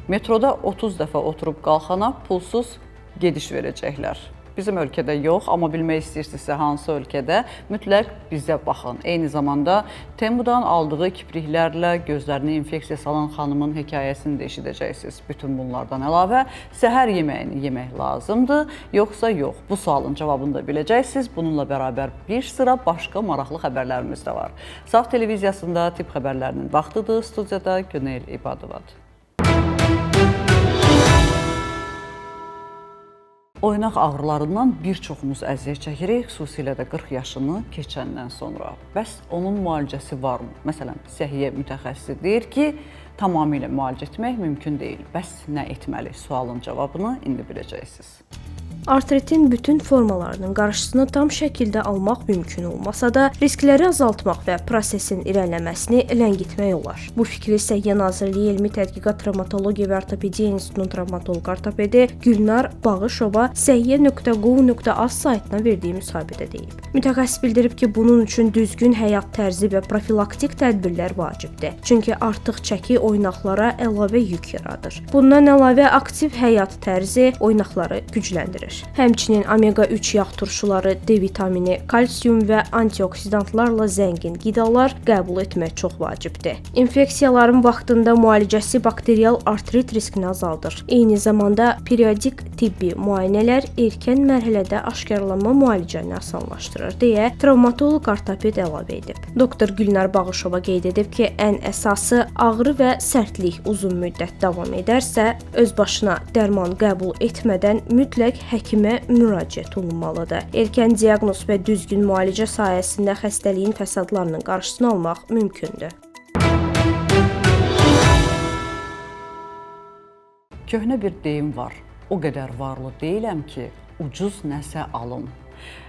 Metroda 30 dəfə oturub qalxana pulsuz gediş verəcəklər. Bizim ölkədə yox, amma bilmək istəyirsinizsə hansı ölkədə, mütləq bizə baxın. Eyni zamanda Temudan aldığı kipriklərlə gözlərini infeksiya salan xanımın hekayəsini də eşidəcəksiniz. Bütün bunlardan əlavə səhər yeməyini yemək lazımdır, yoxsa yox? Bu sualın cavabını da biləcəksiniz. Bununla bərabər bir sıra başqa maraqlı xəbərlərimiz də var. Saf televiziyasında tibb xəbərlərinin vaxtıdır. Studiyada Günel İbadovadır. Oynaq ağrılarından bir çoxumuz əziyyət çəkirik, xüsusilə də 40 yaşını keçəndən sonra. Bəs onun müalicəsi varmı? Məsələn, səhiyyə mütəxəssisi deyir ki, tamamilə müalicə etmək mümkün deyil. Bəs nə etməli? Sualın cavabını indi biləcəksiniz. Artritin bütün formalarının qarşısını tam şəkildə almaq mümkün olmasa da, riskləri azaltmaq və prosesin irəliləməsini ləngitmək olar. Bu fikri Səhiyyə Nazirliyi Elmi Tədqiqat Travmatologiya və Ortopediya İnstitutunun travmatoloq ortopedi Gülnar Bağışova səhiyyə.gov.az saytına verdiyi müsahibədə deyib. Mütəxəssis bildirib ki, bunun üçün düzgün həyat tərzi və profilaktik tədbirlər vacibdir. Çünki artıq çəki oynaqlara əlavə yük yaradır. Bundan əlavə aktiv həyat tərzi oynaqları gücləndirir. Həmçinin omega-3 yağ turşuları, D vitamini, kalsium və antioksidantlarla zəngin qidalar qəbul etmək çox vacibdir. İnfeksiyaların vaxtında müalicəsi bakterial artrit riskini azaldır. Eyni zamanda periodik tibbi müayinələr erkən mərhələdə aşkarlanma müalicəni asanlaşdırır, deyə travmatoloq ortoped əlavə edib. Doktor Gülnar Bağışova qeyd edib ki, ən əsası ağrı və sərtlik uzun müddət davam edərsə, öz başına dərman qəbul etmədən mütləq həkimə müraciət olunmalıdır. Erkən diaqnoz və düzgün müalicə sayəsində xəstəliyin fəsadlarının qarşısını almaq mümkündür. Köhnə bir deyim var. O qədər varlı deyiləm ki, ucuz nəsə alım.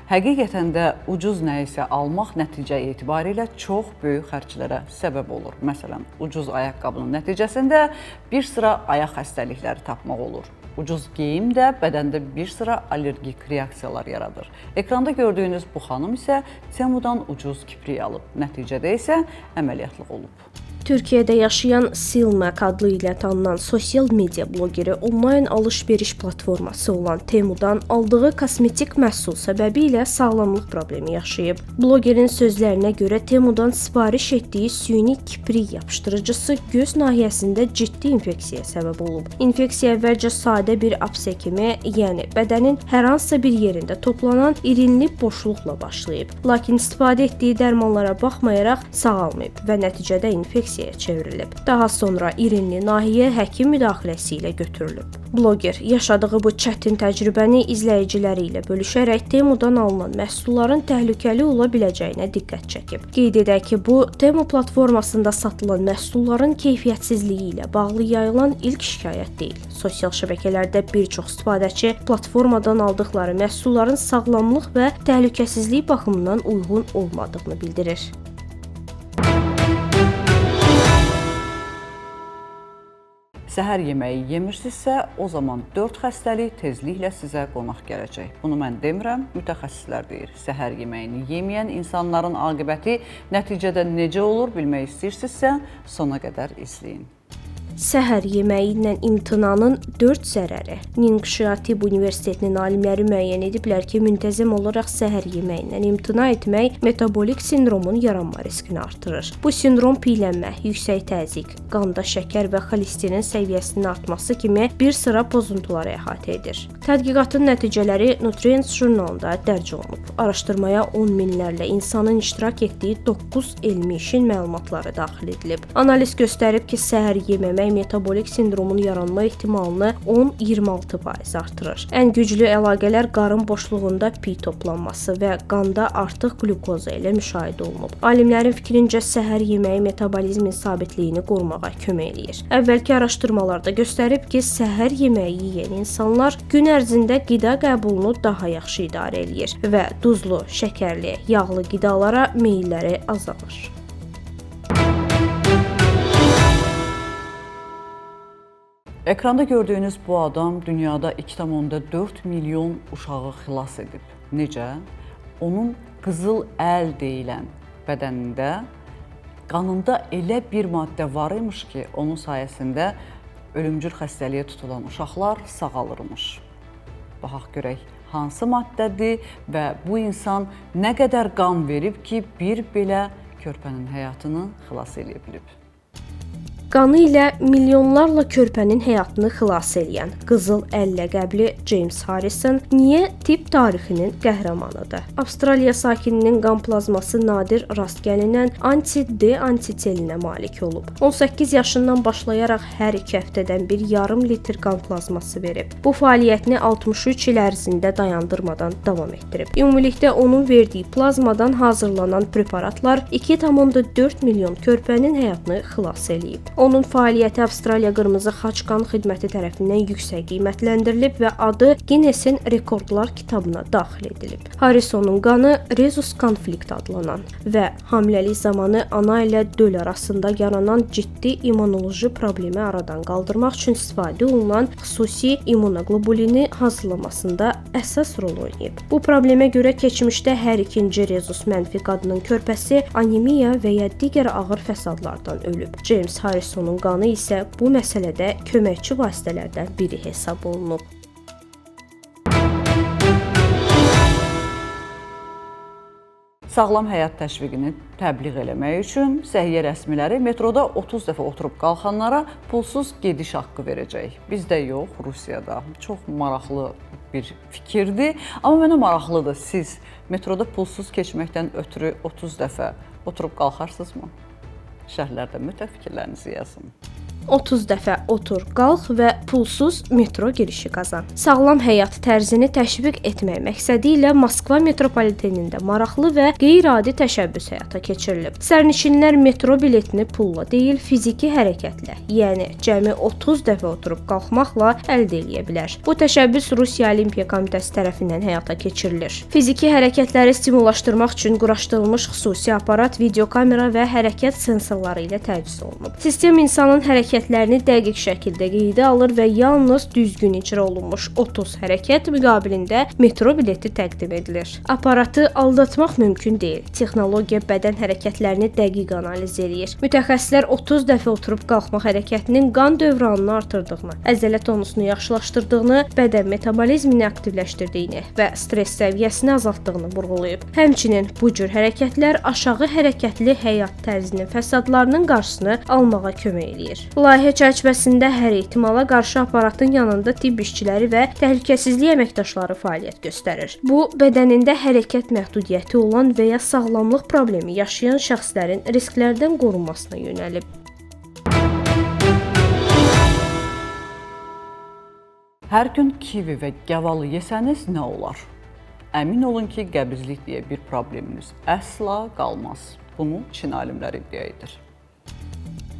Həqiqətən də ucuz nəyisə almaq nəticə etibarilə çox böyük xərclərə səbəb olur. Məsələn, ucuz ayaqqabının nəticəsində bir sıra ayaq xəstəlikləri tapmaq olur. Ucuz geyim də bədəndə bir sıra allergik reaksiyalar yaradır. Ekranda gördüyünüz bu xanım isə Temudan ucuz kiprik alıb. Nəticədə isə əməliyyatlı olub. Türkiyədə yaşayan Silmek adlı ilə tanınan sosial media bloqeri onlayn alış-veriş platforması olan Temudan aldığı kosmetik məhsul səbəbilə sağlamlıq problemi yaşayıb. Bloqerin sözlərinə görə Temudan sifariş etdiyi süni kiprik yapışdırıcısı göz nahiyəsində ciddi infeksiyaya səbəb olub. İnfeksiya əvvəlcə sadə bir absə kimi, yəni bədənin hər hansısa bir yerində toplanan irinli boşluqla başlayıb. Lakin istifadə etdiyi dərmanlara baxmayaraq sağalmayıb və nəticədə infeksiya çevrilib. Daha sonra irinli nahiyə həkim müdaxiləsi ilə götürülüb. Bloger yaşadığı bu çətin təcrübəni izləyiciləri ilə bölüşərək Temudan alınan məhsulların təhlükəli ola biləcəyinə diqqət çəkib. Qeyd edək ki, bu Temu platformasında satılan məhsulların keyfiyyətsizliyi ilə bağlı yayılan ilk şikayət deyil. Sosial şəbəkələrdə bir çox istifadəçi platformadan aldıqları məhsulların sağlamlıq və təhlükəsizlik baxımından uyğun olmadığını bildirir. Səhər yeməyi yemirsinizsə, o zaman 4 xəstəlik tezliklə sizə qonaq gələcək. Bunu mən demirəm, mütəxəssislər deyir. Səhər yeməyini yeməyən insanların aqibəti nəticədə necə olur bilmək istəyirsinizsə, sona qədər izləyin. Səhər yeməyi ilə imtinanın 4 zərəri. Ningxia Tibb Universitetinin alimləri müəyyən ediblər ki, müntəzəm olaraq səhər yeməyindən imtina etmək metabolik sindromun yaranma riskini artırır. Bu sindrom piylənmə, yüksək təzyiq, qanda şəkər və xolesterin səviyyəsinin artması kimi bir sıra pozuntuları əhatə edir. Tədqiqatın nəticələri Nutrients jurnalında dərc olunub. Araşdırmaya 10 minlərlə insanın iştirak etdiyi 9 elmi işin məlumatları daxil edilib. Analiz göstərib ki, səhər yeməmək metabolik sindromun yaranma ehtimalını 10-26% artırır. Ən güclü əlaqələr qarın boşluğunda pi toplanması və qanda artıq qlukoza ilə müşahidə olunub. Alimlərin fikrincə səhər yeməyi metabolizmin sabitliyini qorumağa kömək eləyir. Əvvəlki araşdırmalarda göstərib ki, səhər yeməyi yeyən insanlar gün ərzində qida qəbulunu daha yaxşı idarə eləyir və duzlu, şəkərli, yağlı qidalara meylləri azalır. Ekranda gördüyünüz bu adam dünyada 2,4 milyon uşağı xilas edib. Necə? Onun qızıl əl deyilən bədənində, qanında elə bir maddə var imiş ki, onun sayəsində ölümcül xəstəliyə tutulan uşaqlar sağalırmış. Baxaq görək hansı maddədir və bu insan nə qədər qan verib ki, bir belə körpənin həyatını xilas edə bilib. Qanı ilə milyonlarla körpənin həyatını xilas edən Qızıl Əl ləqəbli James Harrison niyə tibb tarixinin qəhrəmanıdır? Avstraliya sakininin qan plazması nadir rast gəlinən anti-D antitelinə malik olub. 18 yaşından başlayaraq hər 2 həftədən bir yarım litr qan plazması verib. Bu fəaliyyətini 63 il ərzində dayandırmadan davam etdirib. Ümumilikdə onun verdiyi plazmadan hazırlanan preparatlar 2,4 milyon körpənin həyatını xilas eləyib. Onun fəaliyyəti Avstraliya Qırmızı Xaç Qan Xidməti tərəfindən yüksək qiymətləndirilib və adı Guinnessin Rekordlar kitabına daxil edilib. Harrisonun qanı rezus konflikt adlanan və hamiləlik zamanı ana ilə döl arasında yaranan ciddi immunoloji problemi aradan qaldırmaq üçün istifadə olunan xüsusi immunoglobulini hazırlamasında əsas rol oynayıb. Bu problemə görə keçmişdə hər ikinci rezus mənfi qadının körpəsi anemiya və ya digər ağır fəsadlardan ölüb. James Harrisonun qanı isə bu məsələdə köməkçi vasitələrdən biri hesab olunub. Sağlam həyat təşviqini təbliğ eləmək üçün səhiyyə rəsmiləri metroda 30 dəfə oturub qalxanlara pulsuz gediş haqqı verəcək. Bizdə yox, Rusiyada. Çox maraqlı bir fikirdir. Amma mənə maraqlıdır, siz metroda pulsuz keçməkdən ötürü 30 dəfə oturub qalxarsınızmı? Şərhlərdə mütləq fikirlərinizi yazın. 30 dəfə otur, qalx və pulsuz metro girişi qazan. Sağlam həyat tərzini təşviq etmək məqsədi ilə Moskva metropolitenində maraqlı və qeyri-adi təşəbbüs həyata keçirilib. Sərnişinlər metro biletini pulla deyil, fiziki hərəkətlə, yəni cəmi 30 dəfə oturub qalxmaqla əldə edə bilər. Bu təşəbbüs Rusiya Olimpiya Komitəsi tərəfindən həyata keçirilir. Fiziki hərəkətləri stimullaşdırmaq üçün quraşdırılmış xüsusi aparat, videokamera və hərəkət sensorları ilə təchiz olunub. Sistem insanın hərəkətlərini dəqiq şəkildə qeydə alır və yalnız düzgün icra olunmuş 30 hərəkət müqabilində metro bileti təqdim edilir. Aparatı aldatmaq mümkün deyil. Texnologiya bədən hərəkətlərini dəqiq analiz edir. Mütəxəssislər 30 dəfə oturub qalxmaq hərəkətinin qan dövranını artırdığını, əzələ tonusunu yaxşılaşdırdığını, bədən metabolizmini aktivləşdirdiyini və stress səviyyəsini azaltdığını vurğulayıb. Həmçinin bu cür hərəkətlər aşağı hərəkətli həyat tərzinin fəsadlarının qarşısını almağa kömək edir. Layihə çərçivəsində hər ehtimala qarşı aparatın yanında tibb işçiləri və təhlükəsizlik əməkdaşları fəaliyyət göstərir. Bu, bədənində hərəkət məhdudiyyəti olan və ya sağlamlıq problemi yaşayan şəxslərin risklərdən qorunmasına yönəlib. Hər gün kivi və gavalı yesəniz nə olar? Əmin olun ki, qəbizlik deyə bir probleminiz əsla qalmaz. Bunu Çin alimləri iddia edir.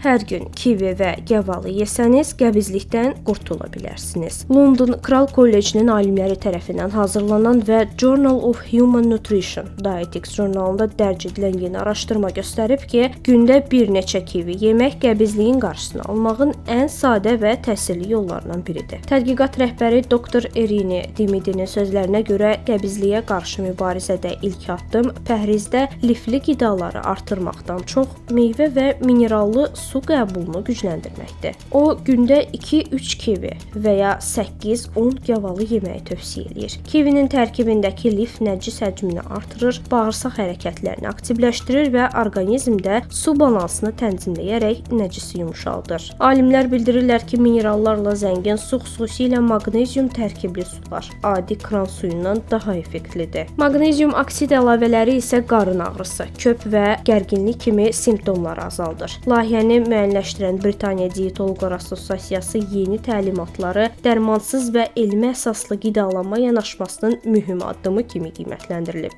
Hər gün kivi və gavalı yesəniz qəbizlikdən qurtula bilərsiniz. London Kral Kollecinin alimləri tərəfindən hazırlanan və Journal of Human Nutrition Dietetics jurnalında dərc edilən yeni araşdırma göstərib ki, gündə bir neçə kivi yemək qəbizliyin qarşısını almağın ən sadə və təsirli yollarından biridir. Tədqiqat rəhbəri Dr. Erini Dimidinin sözlərinə görə qəbizliyə qarşı mübarizədə ilk addım pəhrizdə lifli qidaları artırmaqdan çox meyvə və minerallı su qəbulunu gücləndirməkdir. O, gündə 2-3 kivi və ya 8-10 gavalı yeməyi tövsiyə edir. Kivinin tərkibindəki lif nəcis həcmini artırır, bağırsaq hərəkətlərini aktivləşdirir və orqanizmdə su balansını tənzimləyərək nəcisi yumşaldır. Alimlər bildirirlər ki, minerallarla zəngin su, xüsusilə maqnezium tərkibli sular adi kran suyundan daha effektlidir. Maqnezium oksid əlavələri isə qarın ağrısı, köp və gərginlik kimi simptomları azaldır. Layihəni müəyyənləşdirən Britaniya Dietologlar Assosiasiyası yeni təlimatları dərmansız və elmi əsaslı qidalanma yanaşmasının mühüm addımı kimi qiymətləndirilib.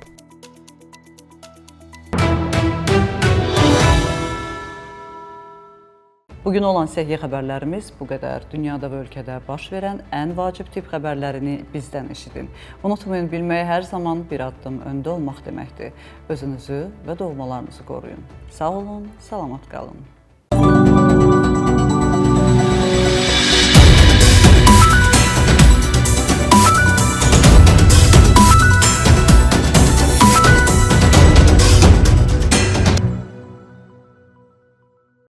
Bugün olan səhiyyə xəbərlərimiz bu qədər. Dünyada və ölkədə baş verən ən vacib tibb xəbərlərini bizdən eşidin. Unutmayın, bilməyə hər zaman bir addım öndə olmaq deməkdir. Özünüzü və doğmalarınızı qoruyun. Sağ olun, salamat qalın.